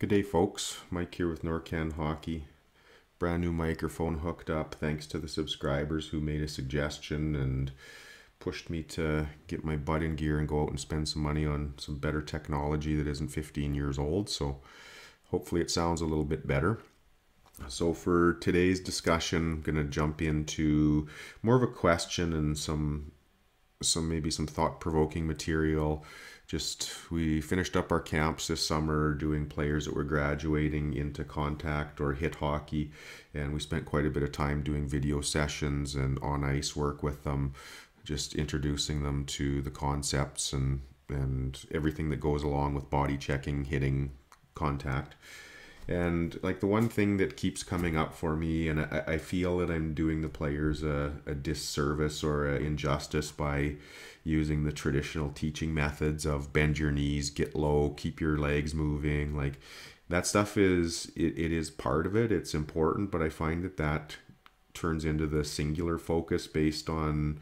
Good day, folks. Mike here with NorCan Hockey. Brand new microphone hooked up thanks to the subscribers who made a suggestion and pushed me to get my butt in gear and go out and spend some money on some better technology that isn't 15 years old. So hopefully it sounds a little bit better. So for today's discussion, I'm going to jump into more of a question and some maybe some thought-provoking material. We finished up our camps this summer doing players that were graduating into contact or hit hockey, and we spent quite a bit of time doing video sessions and on ice work with them, just introducing them to the concepts and everything that goes along with body checking, hitting, contact. And like the one thing that keeps coming up for me, and I feel that I'm doing the players a disservice or an injustice by using the traditional teaching methods of bend your knees, get low, keep your legs moving. Like that stuff it is part of it. It's important, but I find that turns into the singular focus based on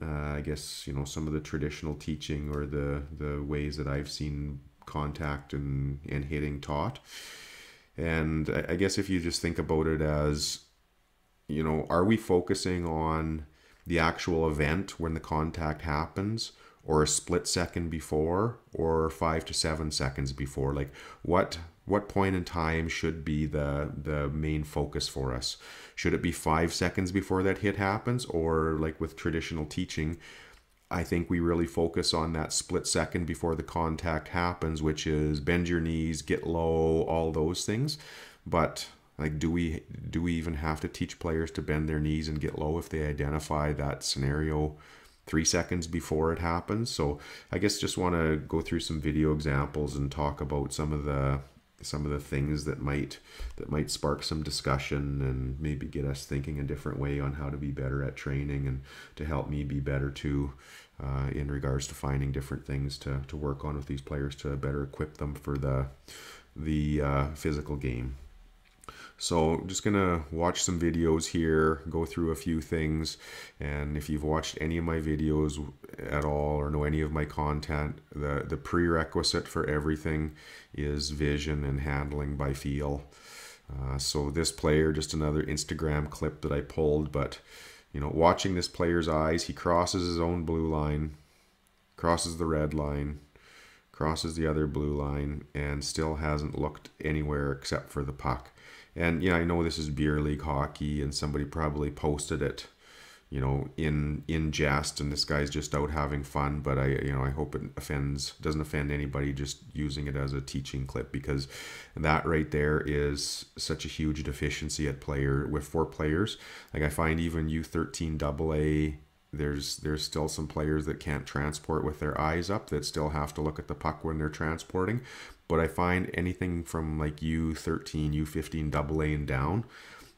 I guess, some of the traditional teaching or the ways that I've seen contact and hitting taught. And I guess if you just think about it as, are we focusing on the actual event when the contact happens, or a split second before, or 5 to 7 seconds before? Like what point in time should be the main focus for us? Should it be 5 seconds before that hit happens? Or like with traditional teaching, I think we really focus on that split second before the contact happens, which is bend your knees, get low, all those things. But like, do we even have to teach players to bend their knees and get low if they identify that scenario 3 seconds before it happens? So I guess just want to go through some video examples and talk about some of the things that might spark some discussion and maybe get us thinking a different way on how to be better at training, and to help me be better too in regards to finding different things to work on with these players to better equip them for the physical game. So I'm just gonna watch some videos here, go through a few things, and if you've watched any of my videos at all or know any of my content, the prerequisite for everything is vision and handling by feel. So this player, just another Instagram clip that I pulled, but watching this player's eyes, he crosses his own blue line, crosses the red line, crosses the other blue line, and still hasn't looked anywhere except for the puck. And I know this is beer league hockey, and somebody probably posted it, in jest, and this guy's just out having fun. But I hope it doesn't offend anybody just using it as a teaching clip, because that right there is such a huge deficiency for players. Like I find even U13 AA, there's still some players that can't transport with their eyes up, that still have to look at the puck when they're transporting. But I find anything from like U13, U15 AA and down,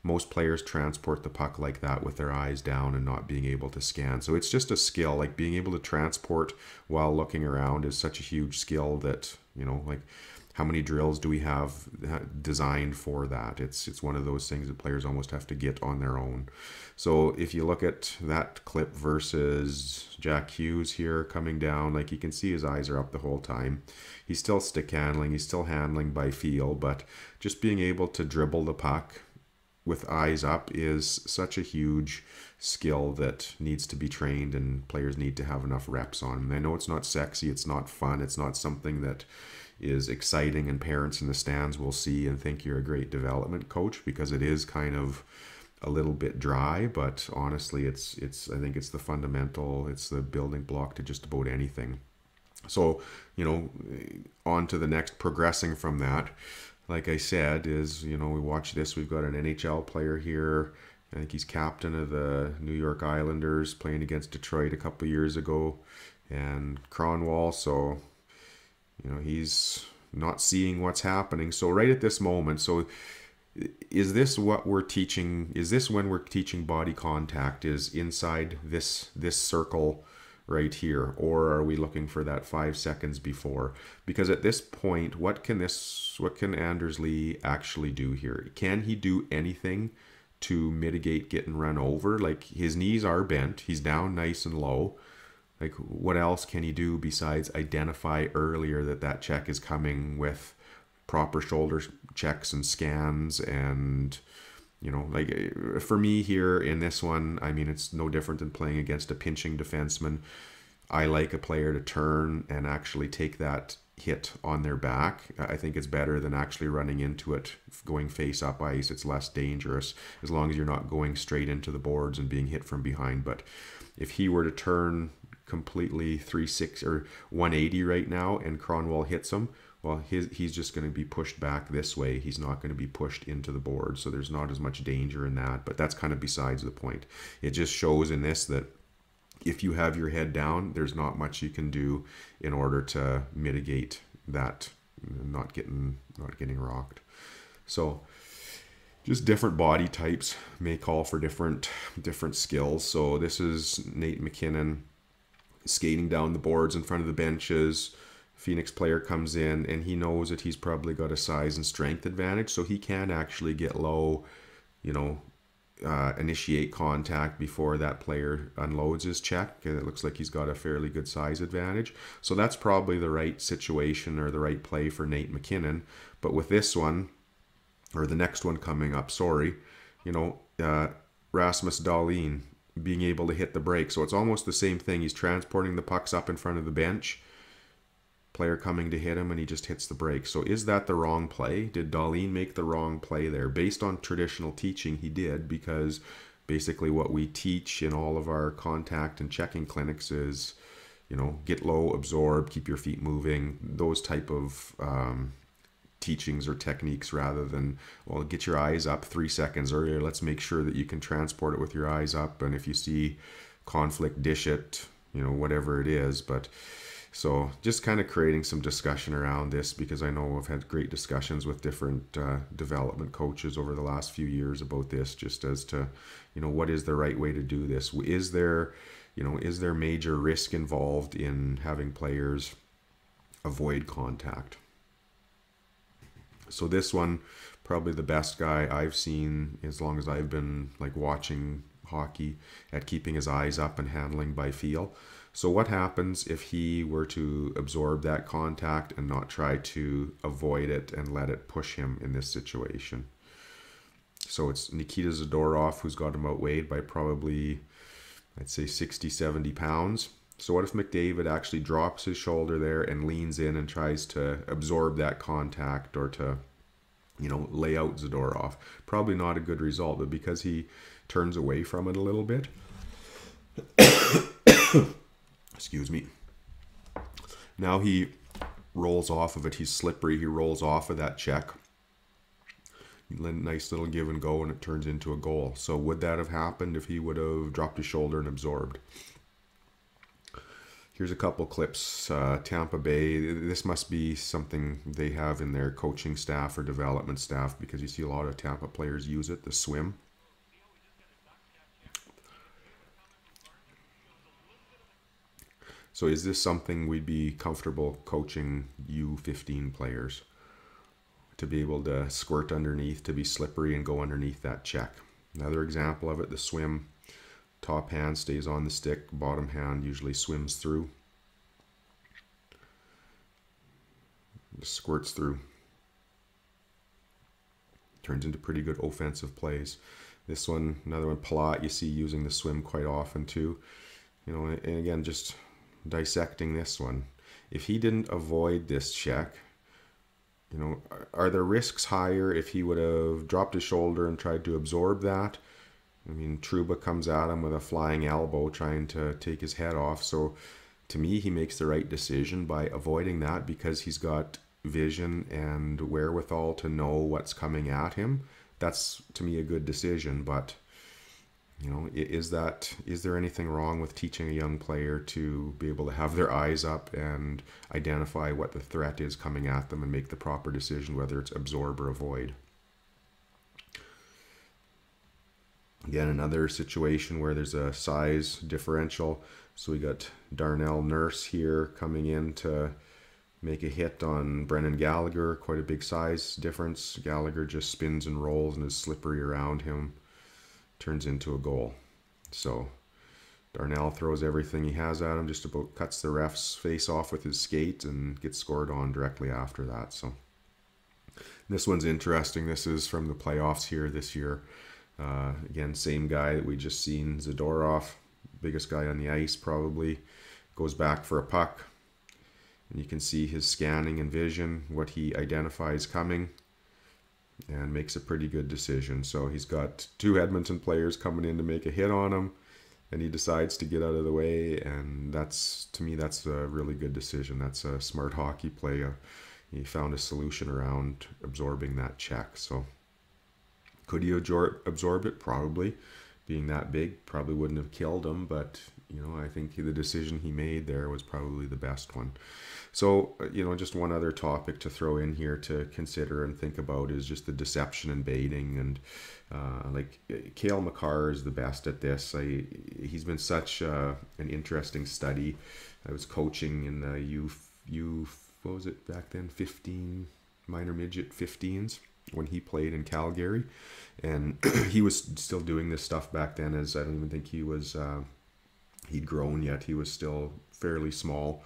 most players transport the puck like that with their eyes down and not being able to scan. So it's just a skill. Like being able to transport while looking around is such a huge skill that, like how many drills do we have designed for that? It's one of those things that players almost have to get on their own. So if you look at that clip versus Jack Hughes here coming down, like you can see his eyes are up the whole time. He's still stick handling, he's still handling by feel, but just being able to dribble the puck with eyes up is such a huge skill that needs to be trained, and players need to have enough reps on. And I know it's not sexy, it's not fun, it's not something that is exciting and parents in the stands will see and think you're a great development coach, because it is kind of a little bit dry. But honestly, I think it's the fundamental, it's the building block to just about anything. So on to the next, progressing from that, like I said, is we watch this. We've got an NHL player here. I think he's captain of the New York Islanders, playing against Detroit a couple of years ago, and Kronwalled. So he's not seeing what's happening. So right at this moment, so is this what we're teaching? Is this when we're teaching body contact, is inside this circle right here, or are we looking for that 5 seconds before? Because at this point, what can Anders Lee actually do here? Can he do anything to mitigate getting run over? Like his knees are bent, he's down nice and low. Like what else can he do besides identify earlier that check is coming with proper shoulder checks and scans. And you know, like for me here in this one, I mean, it's no different than playing against a pinching defenseman. I like a player to turn and actually take that hit on their back. I think it's better than actually running into it going face up ice. It's less dangerous as long as you're not going straight into the boards and being hit from behind. But if he were to turn completely 360 or 180 right now and Kronwalled hits him, well, he's just going to be pushed back this way. He's not going to be pushed into the board. So there's not as much danger in that. But that's kind of besides the point. It just shows in this that if you have your head down, there's not much you can do in order to mitigate that not getting rocked. So just different body types may call for different skills. So this is Nate McKinnon skating down the boards in front of the benches. Phoenix player comes in and he knows that he's probably got a size and strength advantage, so he can actually get low, you know, initiate contact before that player unloads his check. It looks like he's got a fairly good size advantage. So that's probably the right situation or the right play for Nate McKinnon. But with this one, or the next one coming up, sorry, you know, Rasmus Dahlin being able to hit the break. So it's almost the same thing. He's transporting the pucks up in front of the bench. Player coming to hit him and he just hits the break. So is that the wrong play? Did Dahlin make the wrong play there? Based on traditional teaching, he did, because basically what we teach in all of our contact and checking clinics is, you know, get low, absorb, keep your feet moving, those type of teachings or techniques, rather than, well, get your eyes up 3 seconds earlier. Let's make sure that you can transport it with your eyes up. And if you see conflict, dish it, you know, whatever it is. But so just kind of creating some discussion around this, because I know I've had great discussions with different development coaches over the last few years about this, just as to, you know, what is the right way to do this? Is there, you know, is there major risk involved in having players avoid contact? So this one, probably the best guy I've seen as long as I've been like watching hockey, at keeping his eyes up and handling by feel. So what happens if he were to absorb that contact and not try to avoid it and let it push him in this situation? So it's Nikita Zadorov who's got him outweighed by probably, I'd say 60, 70 pounds. So what if McDavid actually drops his shoulder there and leans in and tries to absorb that contact, or to, you know, lay out Zadorov? Probably not a good result, but because he turns away from it a little bit, excuse me, now he rolls off of it. He's slippery. He rolls off of that check. Nice little give and go, and it turns into a goal. So would that have happened if he would have dropped his shoulder and absorbed? Here's a couple clips. Tampa Bay, this must be something they have in their coaching staff or development staff, because you see a lot of Tampa players use it, the swim. So is this something we'd be comfortable coaching U15 players, to be able to squirt underneath, to be slippery and go underneath that check? Another example of it, the swim. Top hand stays on the stick, bottom hand usually swims through. Just squirts through. Turns into pretty good offensive plays. This one, another one, Palat, you see using the swim quite often too. You know, and again, just dissecting this one. If he didn't avoid this check, you know, are the risks higher if he would have dropped his shoulder and tried to absorb that? I mean, Trouba comes at him with a flying elbow trying to take his head off. So to me, he makes the right decision by avoiding that, because he's got vision and wherewithal to know what's coming at him. That's, to me, a good decision. But, you know, is there anything wrong with teaching a young player to be able to have their eyes up and identify what the threat is coming at them and make the proper decision, whether it's absorb or avoid? Again, another situation where there's a size differential. So we got Darnell Nurse here coming in to make a hit on Brennan Gallagher. Quite a big size difference. Gallagher just spins and rolls and is slippery around him. Turns into a goal. So Darnell throws everything he has at him, just about cuts the ref's face off with his skate, and gets scored on directly after that. So This one's interesting. This is from the playoffs here this year. Again, same guy that we just seen, Zadorov, biggest guy on the ice probably, goes back for a puck. And you can see his scanning and vision, what he identifies coming, and makes a pretty good decision. So he's got two Edmonton players coming in to make a hit on him, and he decides to get out of the way, and that's, to me, that's a really good decision. That's a smart hockey play. He found a solution around absorbing that check. So could he absorb it? Probably. Being that big probably wouldn't have killed him, but you know, I think the decision he made there was probably the best one. So, you know, just one other topic to throw in here to consider and think about is just the deception and baiting. And like Cale Makar is the best at this. He's been such an interesting study. I was coaching in the what was it back then, 15 minor midget 15s when he played in Calgary, and he was still doing this stuff back then, as I don't even think he was he'd grown yet. He was still fairly small,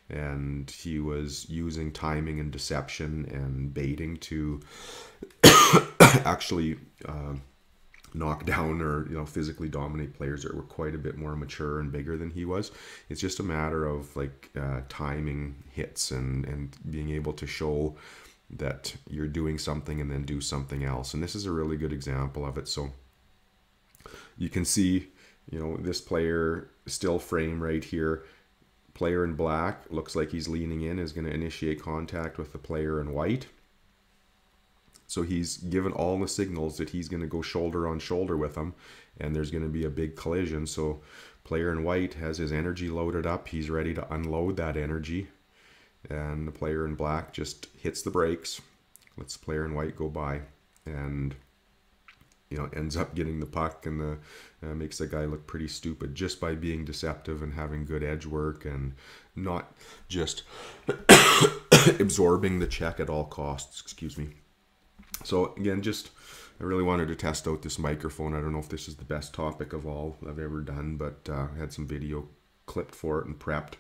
and he was using timing and deception and baiting to actually knock down or, you know, physically dominate players that were quite a bit more mature and bigger than he was. It's just a matter of like timing hits and being able to show that you're doing something and then do something else. And this is a really good example of it. So you can see, you know, this player still frame right here. Player in black looks like he's leaning in, is going to initiate contact with the player in white. So he's given all the signals that he's going to go shoulder on shoulder with him, and there's going to be a big collision. So player in white has his energy loaded up. He's ready to unload that energy. And the player in black just hits the brakes, lets the player in white go by, and, you know, ends up getting the puck, and makes the guy look pretty stupid just by being deceptive and having good edge work and not just absorbing the check at all costs. Excuse me. So again, I really wanted to test out this microphone. I don't know if this is the best topic of all I've ever done, but I had some video clipped for it and prepped.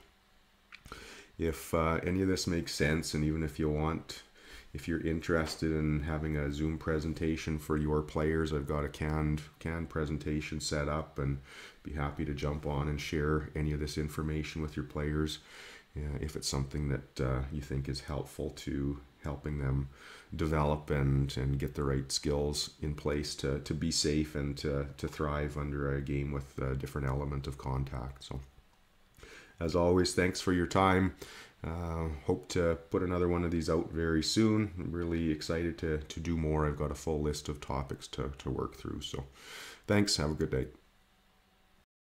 If any of this makes sense, and even if you're interested in having a Zoom presentation for your players, I've got a canned presentation set up, and be happy to jump on and share any of this information with your players if it's something that you think is helpful to helping them develop and get the right skills in place to be safe and to thrive under a game with a different element of contact. So as always, thanks for your time. Hope to put another one of these out very soon. I'm really excited to do more. I've got a full list of topics to work through. So thanks. Have a good day.